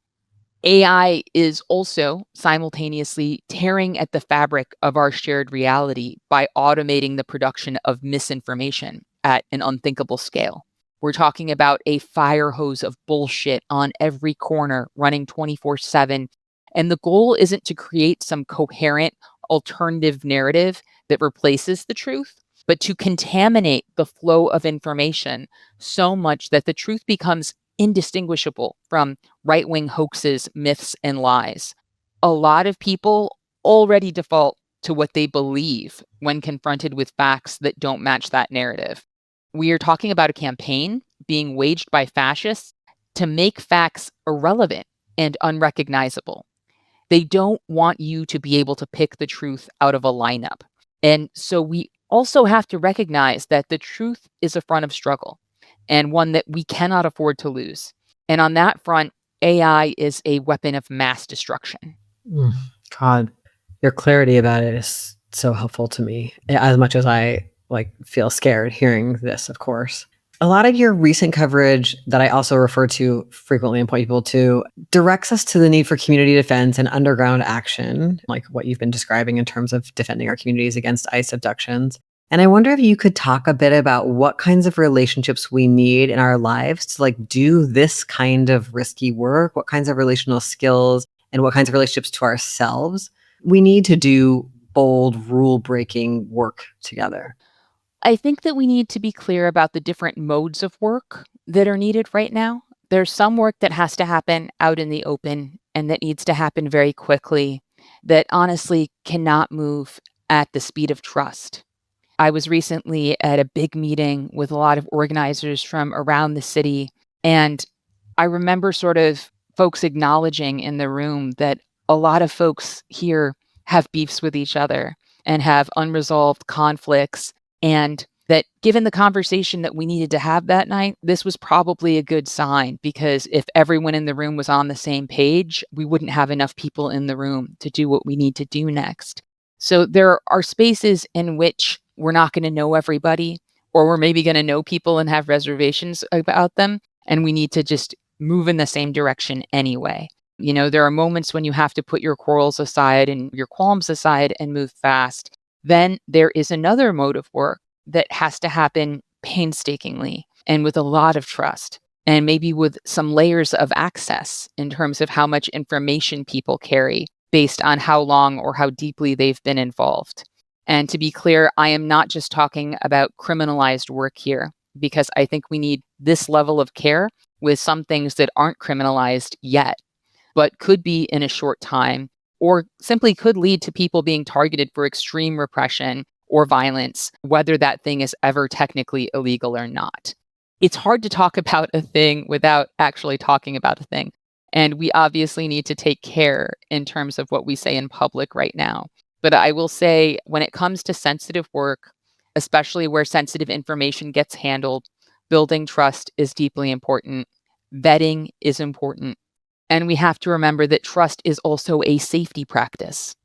AI is also simultaneously tearing at the fabric of our shared reality by automating the production of misinformation at an unthinkable scale. We're talking about a fire hose of bullshit on every corner running 24/7. And the goal isn't to create some coherent alternative narrative that replaces the truth, but to contaminate the flow of information so much that the truth becomes indistinguishable from right-wing hoaxes, myths, and lies. A lot of people already default to what they believe when confronted with facts that don't match that narrative. We are talking about a campaign being waged by fascists to make facts irrelevant and unrecognizable. They don't want you to be able to pick the truth out of a lineup. And so we also have to recognize that the truth is a front of struggle and one that we cannot afford to lose. And on that front, AI is a weapon of mass destruction. Mm, God, your clarity about it is so helpful to me, as much as I feel scared hearing this, of course. A lot of your recent coverage that I also refer to frequently and point people to directs us to the need for community defense and underground action, like what you've been describing in terms of defending our communities against ICE abductions. And I wonder if you could talk a bit about what kinds of relationships we need in our lives to do this kind of risky work, what kinds of relational skills and what kinds of relationships to ourselves we need to do bold rule-breaking work together. I think that we need to be clear about the different modes of work that are needed right now. There's some work that has to happen out in the open and that needs to happen very quickly, that honestly cannot move at the speed of trust. I was recently at a big meeting with a lot of organizers from around the city, and I remember sort of folks acknowledging in the room that a lot of folks here have beefs with each other and have unresolved conflicts, and that given the conversation that we needed to have that night, this was probably a good sign, because if everyone in the room was on the same page, we wouldn't have enough people in the room to do what we need to do next. So there are spaces in which we're not going to know everybody, or we're maybe going to know people and have reservations about them, and we need to just move in the same direction anyway. There are moments when you have to put your quarrels aside and your qualms aside and move fast. Then there is another mode of work that has to happen painstakingly and with a lot of trust, and maybe with some layers of access in terms of how much information people carry based on how long or how deeply they've been involved. And to be clear, I am not just talking about criminalized work here, because I think we need this level of care with some things that aren't criminalized yet, but could be in a short time, or simply could lead to people being targeted for extreme repression or violence, whether that thing is ever technically illegal or not. It's hard to talk about a thing without actually talking about a thing. And we obviously need to take care in terms of what we say in public right now. But I will say, when it comes to sensitive work, especially where sensitive information gets handled, building trust is deeply important. Vetting is important. And we have to remember that trust is also a safety practice.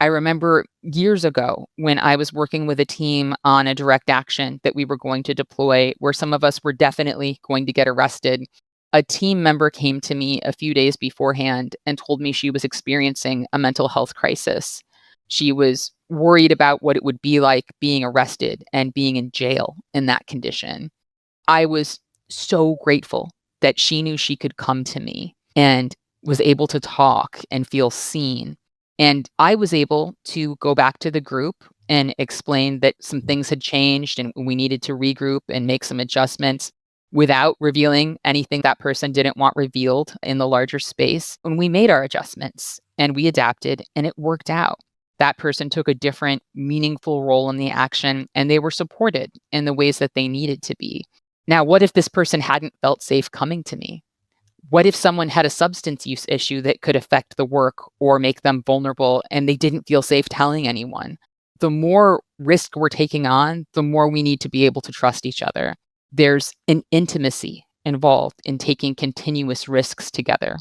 I remember years ago when I was working with a team on a direct action that we were going to deploy, where some of us were definitely going to get arrested. A team member came to me a few days beforehand and told me she was experiencing a mental health crisis. She was worried about what it would be like being arrested and being in jail in that condition. I was so grateful that she knew she could come to me and was able to talk and feel seen. And I was able to go back to the group and explain that some things had changed and we needed to regroup and make some adjustments without revealing anything that person didn't want revealed in the larger space. And we made our adjustments and we adapted, and it worked out. That person took a different, meaningful role in the action, and they were supported in the ways that they needed to be. Now, what if this person hadn't felt safe coming to me? What if someone had a substance use issue that could affect the work or make them vulnerable and they didn't feel safe telling anyone? The more risk we're taking on, the more we need to be able to trust each other. There's an intimacy involved in taking continuous risks together.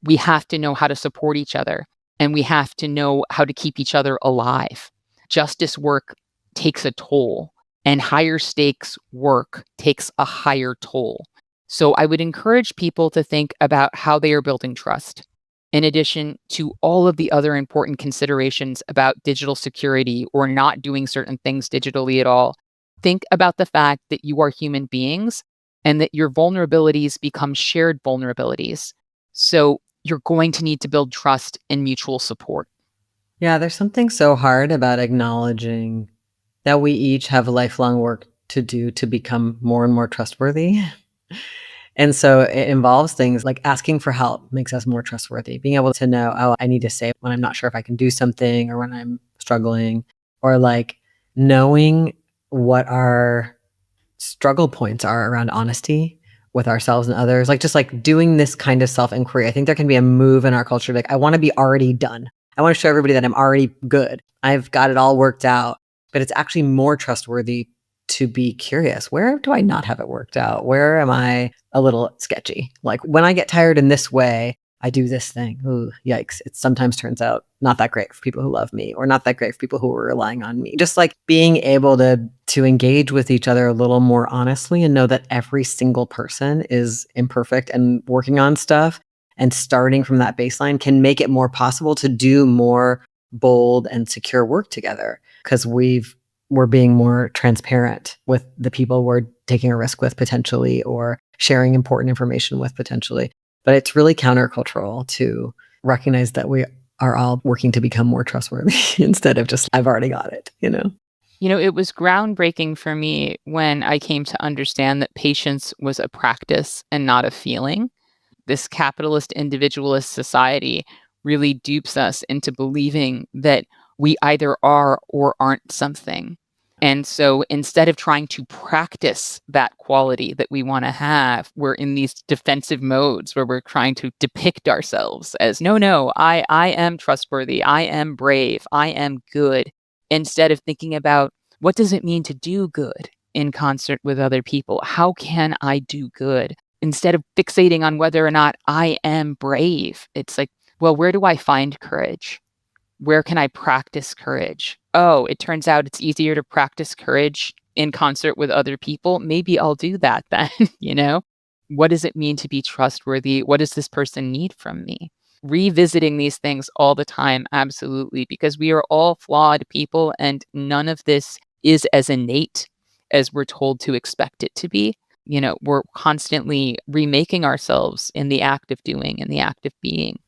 We have to know how to support each other, and we have to know how to keep each other alive. Justice work takes a toll, and higher stakes work takes a higher toll. So I would encourage people to think about how they are building trust, in addition to all of the other important considerations about digital security or not doing certain things digitally at all. Think about the fact that you are human beings and that your vulnerabilities become shared vulnerabilities. So you're going to need to build trust and mutual support. Yeah, there's something so hard about acknowledging that we each have lifelong work to do to become more and more trustworthy. And so it involves things like asking for help makes us more trustworthy. Being able to know, oh, I need to say when I'm not sure if I can do something or when I'm struggling, or knowing what our struggle points are around honesty with ourselves and others. Just doing this kind of self-inquiry. I think there can be a move in our culture. I want to be already done. I want to show everybody that I'm already good. I've got it all worked out. but it's actually more trustworthy to be curious. Where do I not have it worked out? Where am I a little sketchy? Like when I get tired in this way, I do this thing. Ooh, yikes. It sometimes turns out not that great for people who love me or not that great for people who are relying on me. Just like being able to engage with each other a little more honestly and know that every single person is imperfect and working on stuff, and starting from that baseline can make it more possible to do more bold and secure work together because we're being more transparent with the people we're taking a risk with potentially or sharing important information with potentially. But it's really countercultural to recognize that we are all working to become more trustworthy instead of just, I've already got it, you know? It was groundbreaking for me when I came to understand that patience was a practice and not a feeling. This capitalist individualist society really dupes us into believing that we either are or aren't something. And so instead of trying to practice that quality that we want to have, we're in these defensive modes where we're trying to depict ourselves as, no, I am trustworthy. I am brave. I am good. Instead of thinking about what does it mean to do good in concert with other people? How can I do good? Instead of fixating on whether or not I am brave, it's like, well, where do I find courage? Where can I practice courage? Oh, it turns out it's easier to practice courage in concert with other people. Maybe I'll do that then, What does it mean to be trustworthy? What does this person need from me? Revisiting these things all the time, absolutely, because we are all flawed people and none of this is as innate as we're told to expect it to be. We're constantly remaking ourselves in the act of doing, in the act of being.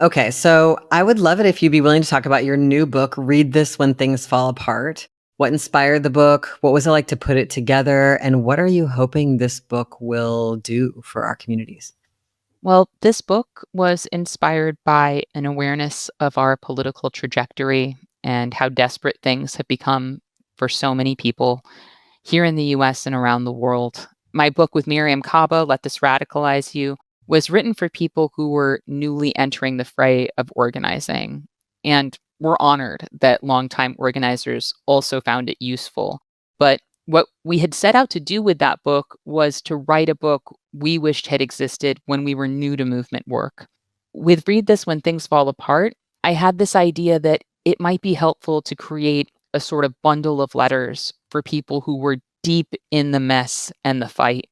Okay, so I would love it if you'd be willing to talk about your new book, Read This When Things Fall Apart. What inspired the book? What was it like to put it together? And what are you hoping this book will do for our communities? Well, this book was inspired by an awareness of our political trajectory and how desperate things have become for so many people here in the US and around the world. My book with Miriam Kaba, Let This Radicalize You, was written for people who were newly entering the fray of organizing. And we're honored that longtime organizers also found it useful. But what we had set out to do with that book was to write a book we wished had existed when we were new to movement work. With Read This When Things Fall Apart, I had this idea that it might be helpful to create a sort of bundle of letters for people who were deep in the mess and the fight,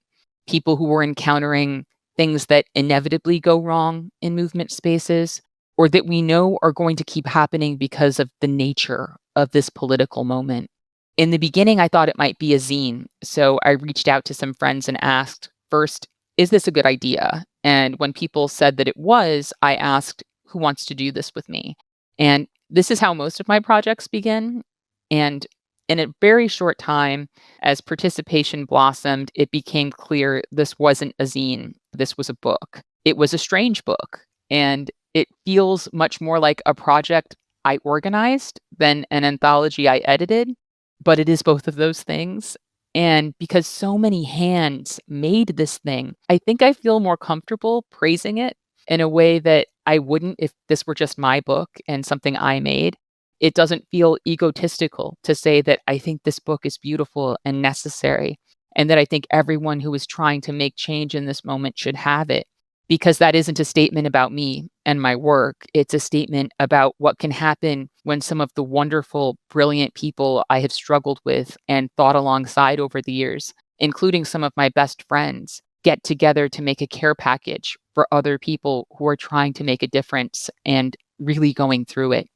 people who were encountering things that inevitably go wrong in movement spaces, or that we know are going to keep happening because of the nature of this political moment. In the beginning, I thought it might be a zine. So I reached out to some friends and asked, first, is this a good idea? And when people said that it was, I asked, who wants to do this with me? And this is how most of my projects begin. And in a very short time, as participation blossomed, it became clear this wasn't a zine. This was a book. It was a strange book. And it feels much more like a project I organized than an anthology I edited. But it is both of those things. And because so many hands made this thing, I think I feel more comfortable praising it in a way that I wouldn't if this were just my book and something I made. It doesn't feel egotistical to say that I think this book is beautiful and necessary, and that I think everyone who is trying to make change in this moment should have it. Because that isn't a statement about me and my work. It's a statement about what can happen when some of the wonderful, brilliant people I have struggled with and thought alongside over the years, including some of my best friends, get together to make a care package for other people who are trying to make a difference and really going through it.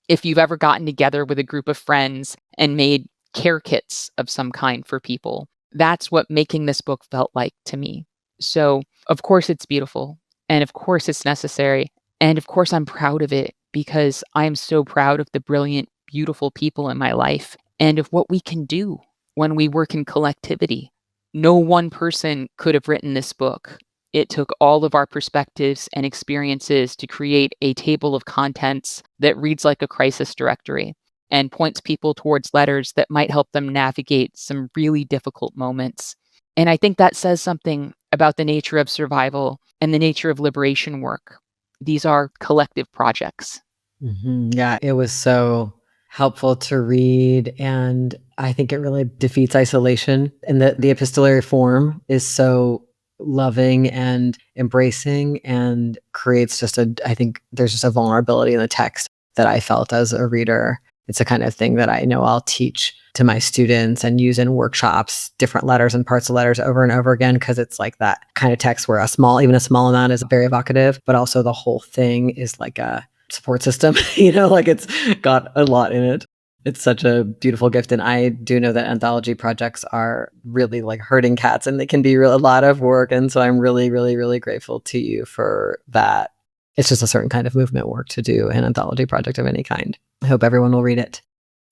If you've ever gotten together with a group of friends and made care kits of some kind for people, that's what making this book felt like to me. So, of course, it's beautiful. And of course, it's necessary. And of course, I'm proud of it because I am so proud of the brilliant, beautiful people in my life and of what we can do when we work in collectivity. No one person could have written this book. It took all of our perspectives and experiences to create a table of contents that reads like a crisis directory and points people towards letters that might help them navigate some really difficult moments. And I think that says something about the nature of survival and the nature of liberation work. These are collective projects. Yeah, it was so helpful to read. And I think it really defeats isolation. And the epistolary form is so loving and embracing and creates I think there's just a vulnerability in the text that I felt as a reader. It's the kind of thing that I know I'll teach to my students and use in workshops, different letters and parts of letters over and over again, because it's like that kind of text where even a small amount is very evocative, but also the whole thing is like a support system, like it's got a lot in it. It's such a beautiful gift. And I do know that anthology projects are really like herding cats and they can be a lot of work. And so I'm really, really, really grateful to you for that. It's just a certain kind of movement work to do an anthology project of any kind. I hope everyone will read it.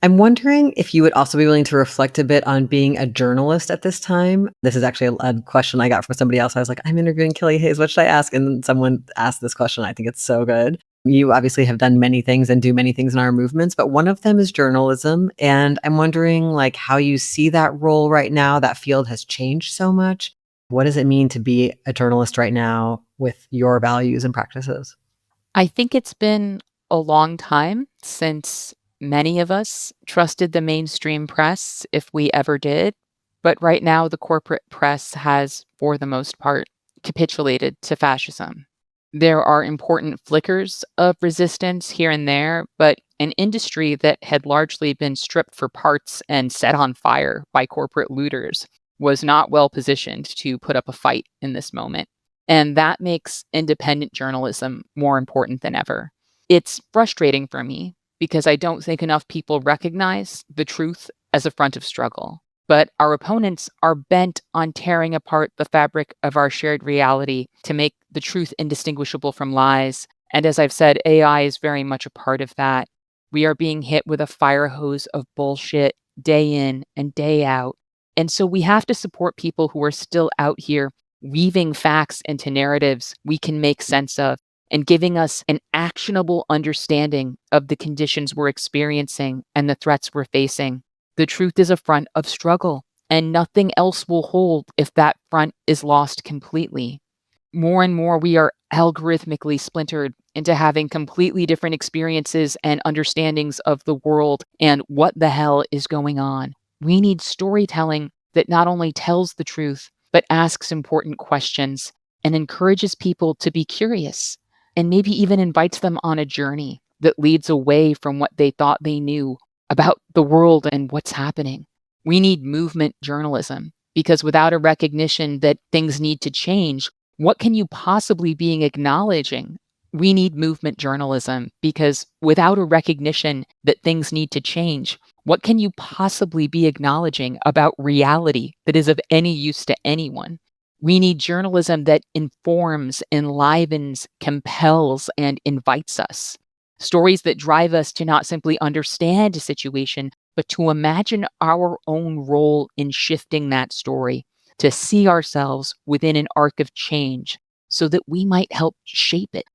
I'm wondering if you would also be willing to reflect a bit on being a journalist at this time. This is actually a question I got from somebody else. I was like, I'm interviewing Kelly Hayes. What should I ask? And someone asked this question. I think it's so good. You obviously have done many things and do many things in our movements, but one of them is journalism. And I'm wondering like how you see that role right now. That field has changed so much. What does it mean to be a journalist right now with your values and practices? I think it's been a long time since many of us trusted the mainstream press, if we ever did. But right now, the corporate press has, for the most part, capitulated to fascism. There are important flickers of resistance here and there, but an industry that had largely been stripped for parts and set on fire by corporate looters was not well positioned to put up a fight in this moment. And that makes independent journalism more important than ever. It's frustrating for me because I don't think enough people recognize the truth as a front of struggle. But our opponents are bent on tearing apart the fabric of our shared reality to make the truth indistinguishable from lies. And as I've said, AI is very much a part of that. We are being hit with a fire hose of bullshit day in and day out. And so we have to support people who are still out here weaving facts into narratives we can make sense of and giving us an actionable understanding of the conditions we're experiencing and the threats we're facing. The truth is a front of struggle, and nothing else will hold if that front is lost completely. More and more, we are algorithmically splintered into having completely different experiences and understandings of the world and what the hell is going on. We need storytelling that not only tells the truth, but asks important questions and encourages people to be curious, and maybe even invites them on a journey that leads away from what they thought they knew about the world and what's happening. We need movement journalism because without a recognition that things need to change, what can you possibly be acknowledging? We need movement journalism because without a recognition that things need to change, what can you possibly be acknowledging about reality that is of any use to anyone? We need journalism that informs, enlivens, compels, and invites us. Stories that drive us to not simply understand a situation, but to imagine our own role in shifting that story, to see ourselves within an arc of change so that we might help shape it.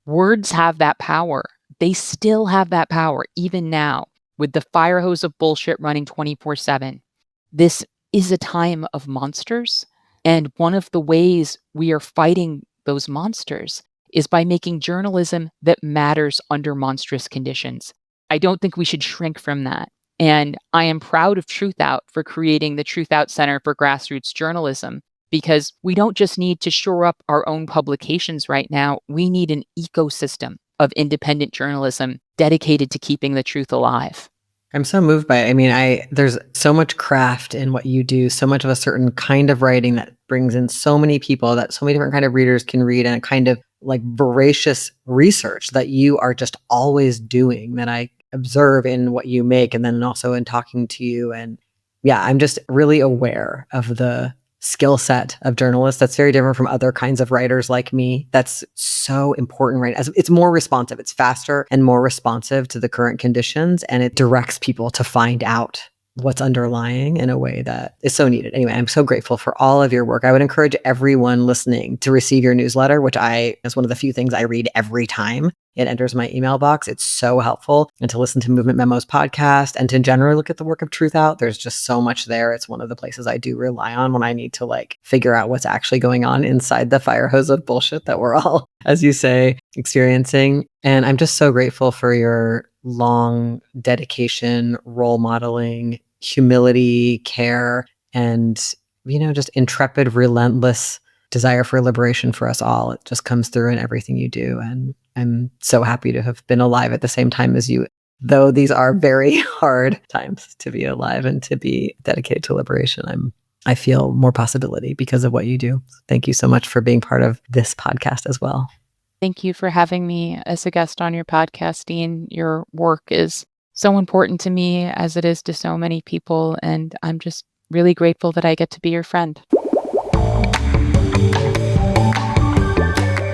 Words have that power. They still have that power, even now, with the fire hose of bullshit running 24/7. This is a time of monsters, and one of the ways we are fighting those monsters is by making journalism that matters under monstrous conditions. I don't think we should shrink from that. And I am proud of Truthout for creating the Truthout Center for Grassroots Journalism, because we don't just need to shore up our own publications right now. We need an ecosystem of independent journalism dedicated to keeping the truth alive. I'm so moved by it. I mean, there's so much craft in what you do, so much of a certain kind of writing that brings in so many people that so many different kind of readers can read, and a kind of like voracious research that you are just always doing that I observe in what you make and then also in talking to you. And yeah, I'm just really aware of the skill set of journalists that's very different from other kinds of writers like me. That's so important, right? As it's more responsive, it's faster and more responsive to the current conditions, and it directs people to find out what's underlying in a way that is so needed. Anyway, I'm so grateful for all of your work. I would encourage everyone listening to receive your newsletter, which is one of the few things I read every time it enters my email box. It's so helpful. And to listen to Movement Memos podcast and to generally look at the work of Truthout. There's just so much there. It's one of the places I do rely on when I need to like figure out what's actually going on inside the fire hose of bullshit that we're all, as you say, experiencing. And I'm just so grateful for your long dedication, role modeling, humility, care, and, just intrepid, relentless desire for liberation for us all. It just comes through in everything you do. And I'm so happy to have been alive at the same time as you, though these are very hard times to be alive and to be dedicated to liberation. I feel more possibility because of what you do. Thank you so much for being part of this podcast as well. Thank you for having me as a guest on your podcast, Dean. Your work is so important to me as it is to so many people, and I'm just really grateful that I get to be your friend.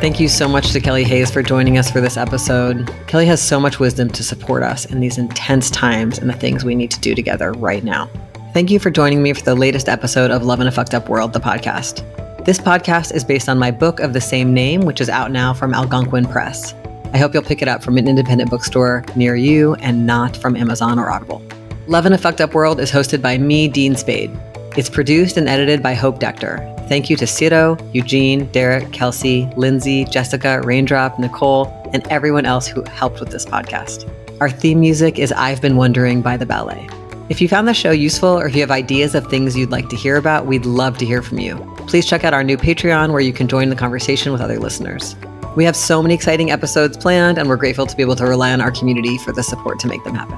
Thank you so much to Kelly Hayes for joining us for this episode. Kelly has so much wisdom to support us in these intense times and the things we need to do together right now. Thank you for joining me for the latest episode of Love in a Fucked Up World, the podcast. This podcast is based on my book of the same name, which is out now from Algonquin Press. I hope you'll pick it up from an independent bookstore near you and not from Amazon or Audible. Love in a Fucked Up World is hosted by me, Dean Spade. It's produced and edited by Hope Dector. Thank you to Ciro, Eugene, Derek, Kelsey, Lindsay, Jessica, Raindrop, Nicole, and everyone else who helped with this podcast. Our theme music is I've Been Wondering by The Ballet. If you found the show useful or if you have ideas of things you'd like to hear about, we'd love to hear from you. Please check out our new Patreon where you can join the conversation with other listeners. We have so many exciting episodes planned, and we're grateful to be able to rely on our community for the support to make them happen.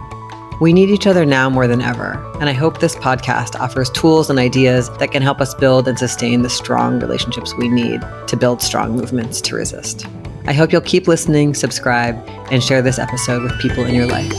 We need each other now more than ever, and I hope this podcast offers tools and ideas that can help us build and sustain the strong relationships we need to build strong movements to resist. I hope you'll keep listening, subscribe, and share this episode with people in your life.